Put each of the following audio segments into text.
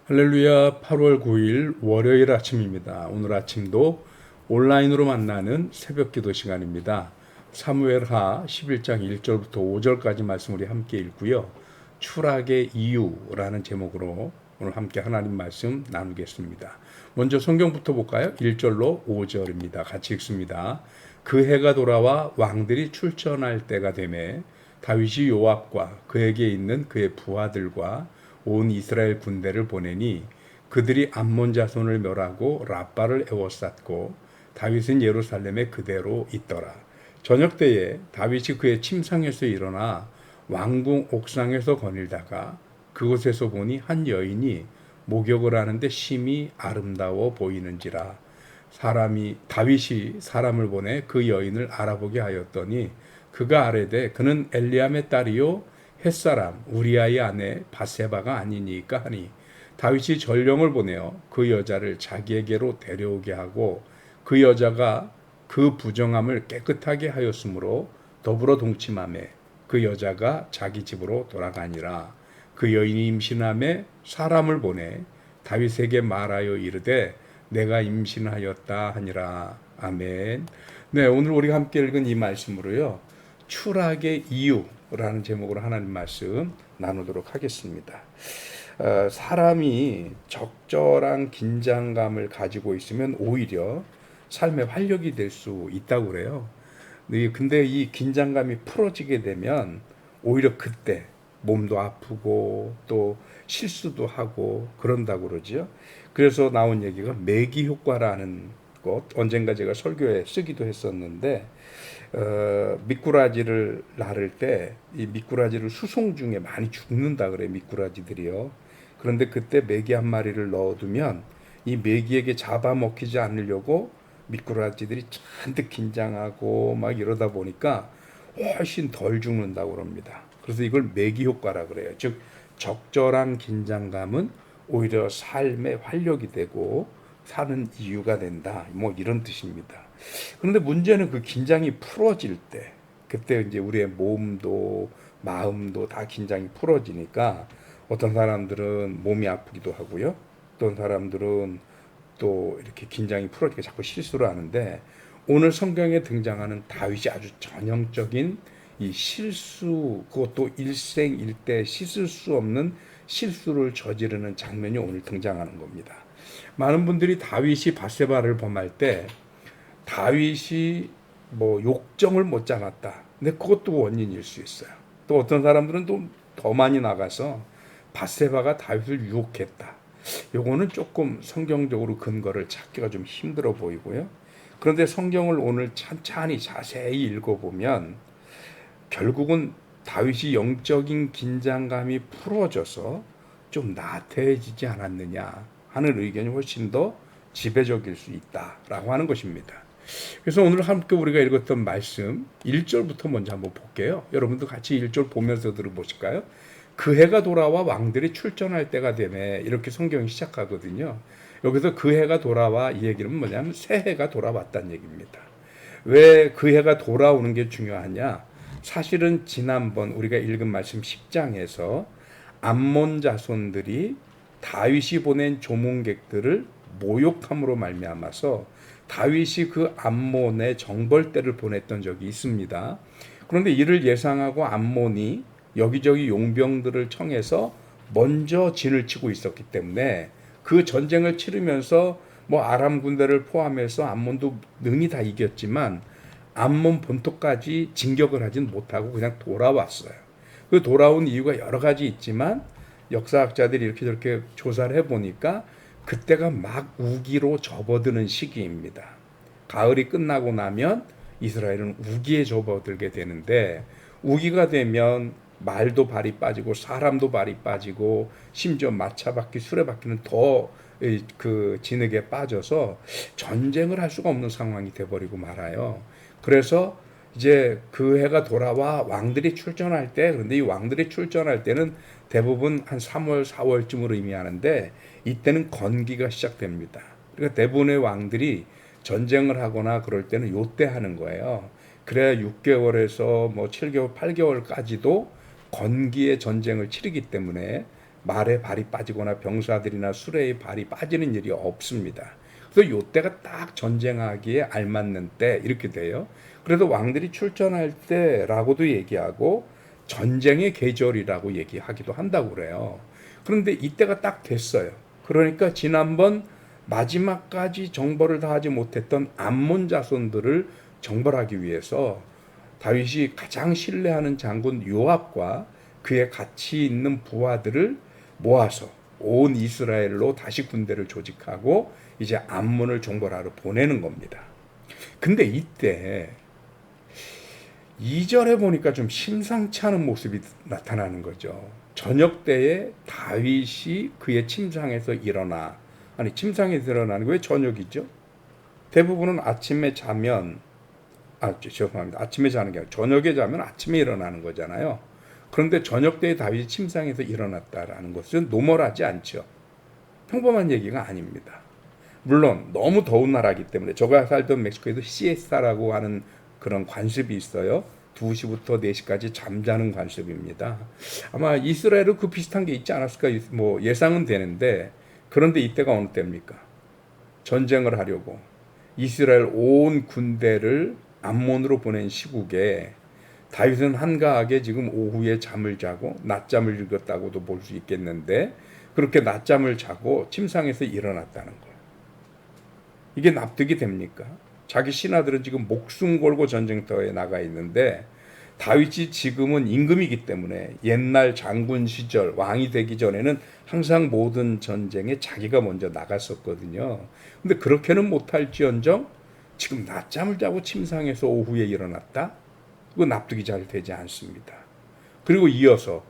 할렐루야. 8월 9일 월요일 아침입니다. 오늘 아침도 온라인으로 만나는 새벽 기도 시간입니다. 사무엘하 11장 1절부터 5절까지 말씀 우리 함께 읽고요. 추락의 이유라는 제목으로 오늘 함께 하나님 말씀 나누겠습니다. 먼저 성경부터 볼까요? 1절로 5절입니다. 같이 읽습니다. 그 해가 돌아와 왕들이 출전할 때가 되매 다윗이 요압과 그에게 있는 그의 부하들과 온 이스라엘 군대를 보내니 그들이 암몬 자손을 멸하고 라빠를 에워쌌고 다윗은 예루살렘에 그대로 있더라. 저녁 때에 다윗이 그의 침상에서 일어나 왕궁 옥상에서 거닐다가 그곳에서 보니 한 여인이 목욕을 하는데 심히 아름다워 보이는지라. 다윗이 사람을 보내 그 여인을 알아보게 하였더니 그가 아뢰되 그는 엘리암의 딸이요 햇사람 우리아의 아내 바세바가 아니니까 하니 다윗이 전령을 보내어 그 여자를 자기에게로 데려오게 하고 그 여자가 그 부정함을 깨끗하게 하였으므로 더불어 동침하매 그 여자가 자기 집으로 돌아가니라. 그 여인이 임신함에 사람을 보내 다윗에게 말하여 이르되 내가 임신하였다 하니라. 아멘. 네, 오늘 우리가 함께 읽은 이 말씀으로요, 추락의 이유라는 제목으로 하나님 말씀 나누도록 하겠습니다. 사람이 적절한 긴장감을 가지고 있으면 오히려 삶의 활력이 될 수 있다고 그래요. 근데 이 긴장감이 풀어지게 되면 오히려 그때 몸도 아프고 또 실수도 하고 그런다고 그러죠. 그래서 나온 얘기가 매기 효과라는 것, 언젠가 제가 설교에 쓰기도 했었는데, 미꾸라지를 나를 때 이 미꾸라지를 수송 중에 많이 죽는다 그래, 미꾸라지들이요. 그런데 그때 메기 한 마리를 넣어두면 이 메기에게 잡아먹히지 않으려고 미꾸라지들이 잔뜩 긴장하고 막 이러다 보니까 훨씬 덜 죽는다고 그럽니다. 그래서 이걸 메기 효과라 그래요. 즉 적절한 긴장감은 오히려 삶의 활력이 되고 사는 이유가 된다, 뭐 이런 뜻입니다. 그런데 문제는 그 긴장이 풀어질 때, 그때 이제 우리의 몸도 마음도 다 긴장이 풀어지니까 어떤 사람들은 몸이 아프기도 하고요. 어떤 사람들은 또 이렇게 긴장이 풀어지니까 자꾸 실수를 하는데, 오늘 성경에 등장하는 다윗이 아주 전형적인 이 실수, 그것도 일생일대 씻을 수 없는 실수를 저지르는 장면이 오늘 등장하는 겁니다. 많은 분들이 다윗이 바세바를 범할 때 다윗이 뭐 욕정을 못 잡았다, 근데 그것도 원인일 수 있어요. 또 어떤 사람들은 또 더 많이 나가서 바세바가 다윗을 유혹했다. 요거는 조금 성경적으로 근거를 찾기가 좀 힘들어 보이고요. 그런데 성경을 오늘 찬찬히 자세히 읽어보면 결국은 다윗이 영적인 긴장감이 풀어져서 좀 나태해지지 않았느냐 하는 의견이 훨씬 더 지배적일 수 있다라고 하는 것입니다. 그래서 오늘 함께 우리가 읽었던 말씀 1절부터 먼저 한번 볼게요. 여러분도 같이 1절 보면서 들어보실까요? 그 해가 돌아와 왕들이 출전할 때가 되매, 이렇게 성경이 시작하거든요. 여기서 그 해가 돌아와, 이 얘기는 뭐냐면 새 해가 돌아왔다는 얘기입니다. 왜 그 해가 돌아오는 게 중요하냐? 사실은 지난번 우리가 읽은 말씀 10장에서 암몬 자손들이 다윗이 보낸 조문객들을 모욕함으로 말미암아서 다윗이 그 암몬의 정벌대를 보냈던 적이 있습니다. 그런데 이를 예상하고 암몬이 여기저기 용병들을 청해서 먼저 진을 치고 있었기 때문에 그 전쟁을 치르면서 뭐 아람 군대를 포함해서 암몬도 능히 다 이겼지만 암몬 본토까지 진격을 하진 못하고 그냥 돌아왔어요. 그 돌아온 이유가 여러 가지 있지만 역사학자들이 이렇게 저렇게 조사를 해보니까 그때가 막 우기로 접어드는 시기입니다. 가을이 끝나고 나면 이스라엘은 우기에 접어들게 되는데, 우기가 되면 말도 발이 빠지고 사람도 발이 빠지고 심지어 마차바퀴 수레바퀴는 더 그 진흙에 빠져서 전쟁을 할 수가 없는 상황이 돼버리고 말아요. 그래서 이제 그 해가 돌아와 왕들이 출전할 때, 그런데 이 왕들이 출전할 때는 대부분 한 3월, 4월쯤으로 의미하는데 이때는 건기가 시작됩니다. 그러니까 대부분의 왕들이 전쟁을 하거나 그럴 때는 요때 하는 거예요. 그래야 6개월에서 뭐 7개월, 8개월까지도 건기의 전쟁을 치르기 때문에 말에 발이 빠지거나 병사들이나 수레에 발이 빠지는 일이 없습니다. 그래서 요때가 딱 전쟁하기에 알맞는 때 이렇게 돼요. 그래도 왕들이 출전할 때라고도 얘기하고 전쟁의 계절이라고 얘기하기도 한다고 그래요. 그런데 이때가 딱 됐어요. 그러니까 지난번 마지막까지 정벌을 다 하지 못했던 암몬 자손들을 정벌하기 위해서 다윗이 가장 신뢰하는 장군 요압과 그의 같이 있는 부하들을 모아서 온 이스라엘로 다시 군대를 조직하고 이제 암몬을 정벌하러 보내는 겁니다. 근데 이때 2절에 보니까 좀 심상치 않은 모습이 나타나는 거죠. 저녁 때에 다윗이 그의 침상에서 일어나, 아니 침상에서 일어나는 게 왜 저녁이죠? 대부분은 아침에 자면, 죄송합니다. 아침에 자는 게 아니라 저녁에 자면 아침에 일어나는 거잖아요. 그런데 저녁 때에 다윗이 침상에서 일어났다라는 것은 노멀하지 않죠. 평범한 얘기가 아닙니다. 물론 너무 더운 나라이기 때문에, 제가 살던 멕시코에도 시에스타라고 하는 그런 관습이 있어요. 2시부터 4시까지 잠자는 관습입니다. 아마 이스라엘은 그 비슷한 게 있지 않았을까 뭐 예상은 되는데, 그런데 이때가 어느 때입니까? 전쟁을 하려고 이스라엘 온 군대를 암몬으로 보낸 시국에 다윗은 한가하게 지금 오후에 잠을 자고 낮잠을 읽었다고도 볼 수 있겠는데, 그렇게 낮잠을 자고 침상에서 일어났다는 거예요. 이게 납득이 됩니까? 자기 신하들은 지금 목숨 걸고 전쟁터에 나가 있는데, 다윗이 지금은 임금이기 때문에 옛날 장군 시절 왕이 되기 전에는 항상 모든 전쟁에 자기가 먼저 나갔었거든요. 근데 그렇게는 못할지언정 지금 낮잠을 자고 침상에서 오후에 일어났다? 그거 납득이 잘 되지 않습니다. 그리고 이어서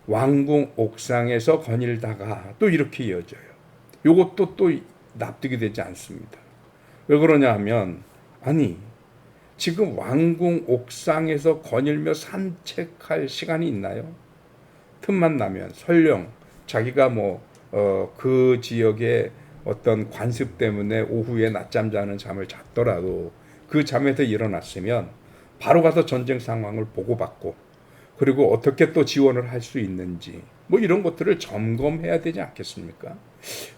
왕궁 옥상에서 거닐다가 또 이렇게 이어져요. 이것도 또 납득이 되지 않습니다. 왜 그러냐 하면, 아니 지금 왕궁 옥상에서 거닐며 산책할 시간이 있나요? 틈만 나면 설령 자기가 그 지역의 어떤 관습 때문에 오후에 낮잠 자는 잠을 잤더라도 그 잠에서 일어났으면 바로 가서 전쟁 상황을 보고받고, 그리고 어떻게 또 지원을 할 수 있는지 뭐 이런 것들을 점검해야 되지 않겠습니까?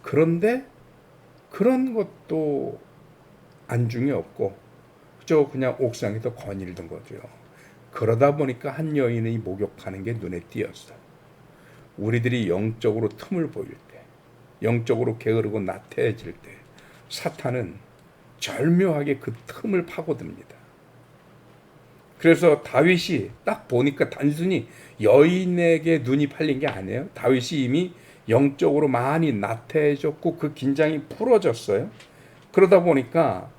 그런데 그런 것도 안중에 없고 그냥 옥상에서 거닐던 거죠. 그러다 보니까 한 여인이 목욕하는 게 눈에 띄었어. 우리들이 영적으로 틈을 보일 때, 영적으로 게으르고 나태해질 때 사탄은 절묘하게 그 틈을 파고듭니다. 그래서 다윗이 딱 보니까 단순히 여인에게 눈이 팔린 게 아니에요. 다윗이 이미 영적으로 많이 나태해졌고 그 긴장이 풀어졌어요. 그러다 보니까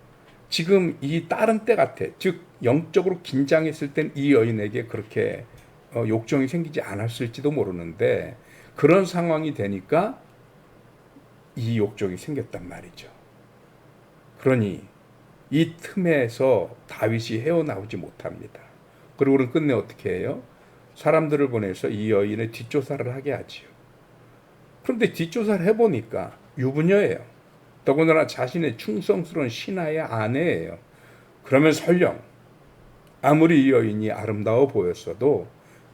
지금 이 다른 때 같아. 즉 영적으로 긴장했을 땐 이 여인에게 그렇게 욕정이 생기지 않았을지도 모르는데, 그런 상황이 되니까 이 욕정이 생겼단 말이죠. 그러니 이 틈에서 다윗이 헤어나오지 못합니다. 그리고는 끝내 어떻게 해요? 사람들을 보내서 이 여인의 뒷조사를 하게 하지요. 그런데 뒷조사를 해보니까 유부녀예요. 더군다나 자신의 충성스러운 신하의 아내예요. 그러면 설령 아무리 이 여인이 아름다워 보였어도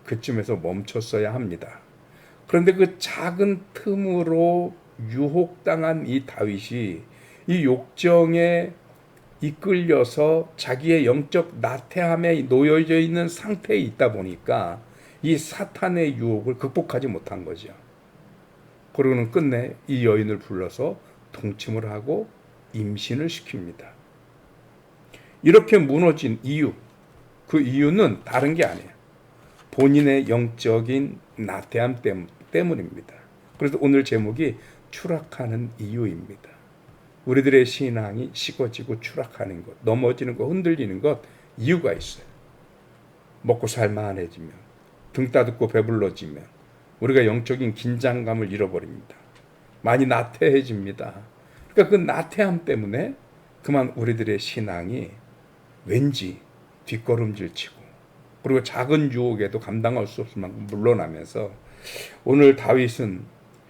그쯤에서 멈췄어야 합니다. 그런데 그 작은 틈으로 유혹당한 이 다윗이 이 욕정에 이끌려서 자기의 영적 나태함에 놓여져 있는 상태에 있다 보니까 이 사탄의 유혹을 극복하지 못한 거죠. 그러고는 끝내 이 여인을 불러서 동침을 하고 임신을 시킵니다. 이렇게 무너진 이유, 그 이유는 다른 게 아니에요. 본인의 영적인 나태함 때문입니다. 그래서 오늘 제목이 추락하는 이유입니다. 우리들의 신앙이 식어지고 추락하는 것, 넘어지는 것, 흔들리는 것, 이유가 있어요. 먹고 살만해지면, 등 따뜻고 배불러지면 우리가 영적인 긴장감을 잃어버립니다. 많이 나태해집니다. 그러니까 그 나태함 때문에 그만 우리들의 신앙이 왠지 뒷걸음질 치고, 그리고 작은 유혹에도 감당할 수 없을 만큼 물러나면서 오늘 다윗은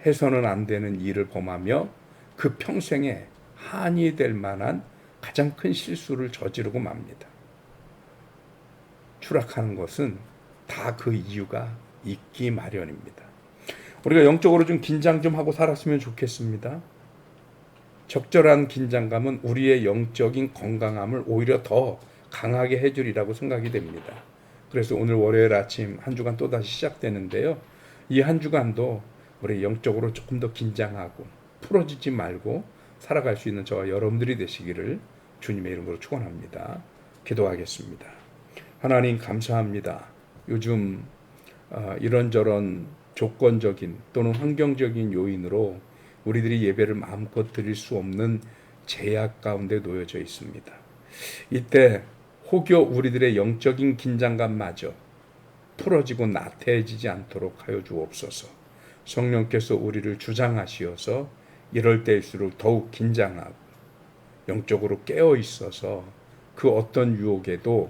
해서는 안 되는 일을 범하며 그 평생에 한이 될 만한 가장 큰 실수를 저지르고 맙니다. 추락하는 것은 다 그 이유가 있기 마련입니다. 우리가 영적으로 좀 긴장 좀 하고 살았으면 좋겠습니다. 적절한 긴장감은 우리의 영적인 건강함을 오히려 더 강하게 해주리라고 생각이 됩니다. 그래서 오늘 월요일 아침 한 주간 또다시 시작되는데요. 이 한 주간도 우리 영적으로 조금 더 긴장하고 풀어지지 말고 살아갈 수 있는 저와 여러분들이 되시기를 주님의 이름으로 축원합니다. 기도하겠습니다. 하나님 감사합니다. 요즘 이런저런 조건적인 또는 환경적인 요인으로 우리들이 예배를 마음껏 드릴 수 없는 제약 가운데 놓여져 있습니다. 이때 혹여 우리들의 영적인 긴장감마저 풀어지고 나태해지지 않도록 하여 주옵소서. 성령께서 우리를 주장하시어서 이럴 때일수록 더욱 긴장하고 영적으로 깨어 있어서 그 어떤 유혹에도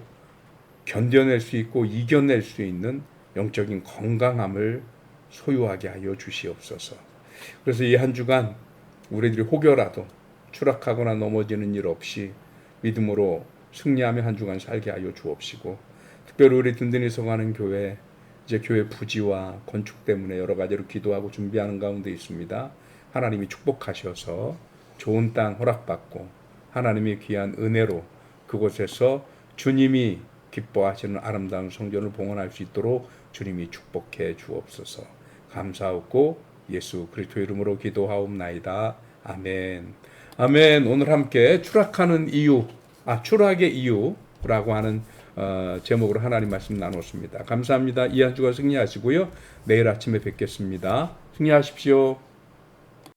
견뎌낼 수 있고 이겨낼 수 있는 영적인 건강함을 소유하게 하여 주시옵소서. 그래서 이 한 주간 우리들이 혹여라도 추락하거나 넘어지는 일 없이 믿음으로 승리하며 한 주간 살게 하여 주옵시고, 특별히 우리 든든히 서가는 교회, 이제 교회 부지와 건축 때문에 여러 가지로 기도하고 준비하는 가운데 있습니다. 하나님이 축복하셔서 좋은 땅 허락받고 하나님의 귀한 은혜로 그곳에서 주님이 기뻐하시는 아름다운 성전을 봉헌할 수 있도록 주님이 축복해 주옵소서. 감사하고 예수 그리스도 이름으로 기도하옵나이다. 아멘. 아멘. 오늘 함께 추락하는 이유, 추락의 이유라고 하는 제목으로 하나님 말씀 나눴습니다. 감사합니다. 이 한 주간 승리하시고요. 내일 아침에 뵙겠습니다. 승리하십시오.